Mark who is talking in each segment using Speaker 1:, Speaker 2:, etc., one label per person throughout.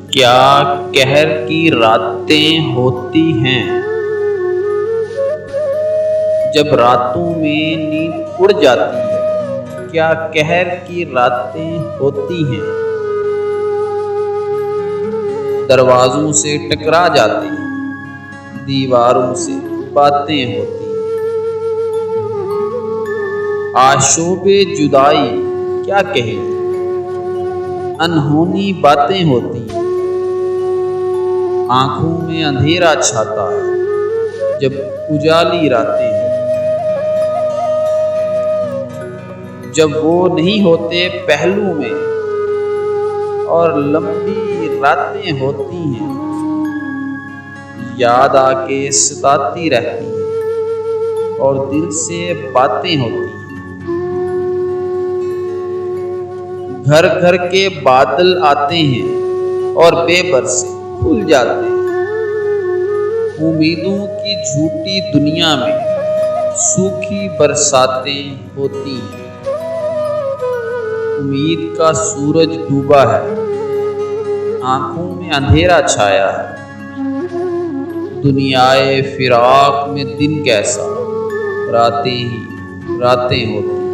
Speaker 1: क्या कहर की रातें होती हैं जब रातों में नींद उड़ जाती है। क्या कहर की रातें होती हैं दरवाजों से टकरा जाते हैं, दीवारों से बातें होती हैं। आशोबे जुदाई क्या कहें, अनहोनी बातें होती हैं। आंखों में अंधेरा छाता है जब उजाली रातें हैं। जब वो नहीं होते पहलू में और लंबी रातें होती हैं, याद आके सताती रहती हैं और दिल से बातें होती हैं। घर घर के बादल आते हैं और बेबरसे खुल जाते हैं। उम्मीदों की झूठी दुनिया में सूखी बरसातें होती हैं। उम्मीद का सूरज डूबा है, आंखों में अंधेरा छाया है। दुनियाए फिराक में दिन कैसा, रातें ही रातें होती हैं।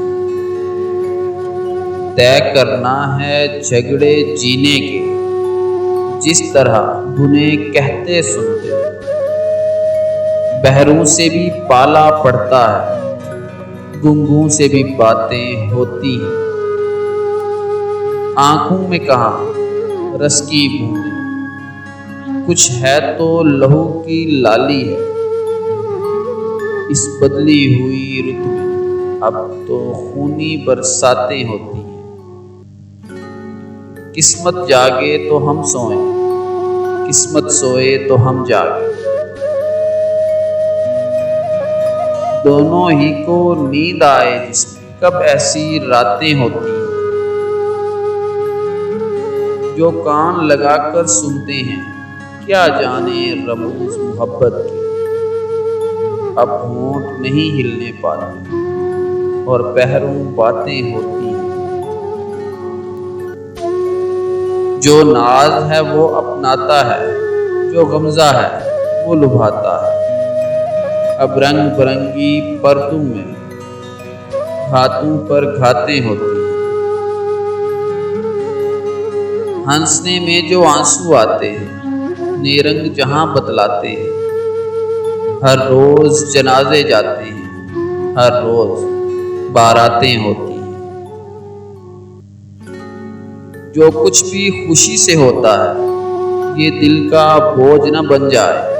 Speaker 1: तय करना है झगड़े जीने के, जिस तरह बुने कहते सुनते। बहरों से भी पाला पड़ता है, गुंगों से भी बातें होती हैं। आंखों में कहाँ रस की बूंदें, कुछ है तो लहू की लाली है। इस बदली हुई रुत में अब तो खूनी बरसातें होती हैं। किस्मत जागे तो हम सोएं, किस्मत सोए तो हम जागे। दोनों ही को नींद आए जिसमें कब ऐसी रातें होती हैं। जो कान लगाकर सुनते हैं क्या जाने रमूज मोहब्बत के। अब होंठ नहीं हिलने पाते और पहरों बातें होती हैं। जो नाज है वो अपनाता है, जो गमज़ा है वो लुभाता है। अब रंग बिरंगी पर्दों में घातों पर घातें होती हैं। हंसने में जो आंसू आते हैं, निरंग जहां बतलाते हैं। हर रोज जनाजे जाते हैं, हर रोज बारातें होती हैं। जो कुछ भी खुशी से होता है, ये दिल का बोझ न बन जाए।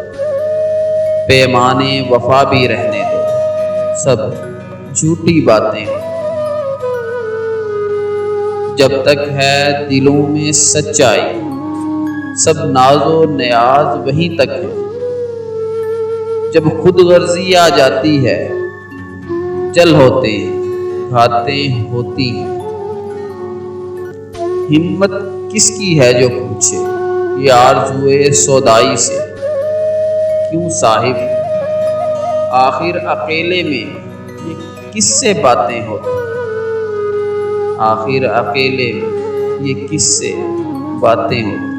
Speaker 1: पैमाने वफा भी रहने दो, सब झूठी बातें हैं। जब तक है दिलों में सच्चाई, सब नाजो नियाज वहीं तक है। जब खुद गर्जी आ जाती है, जल होते हैं, घातें होती हैं। हिम्मत किसकी है जो पूछे ये आरज़ुए सौदाई से। क्यों साहिब आखिर अकेले में ये किससे बातें होती। आखिर अकेले में ये किससे बातें होती।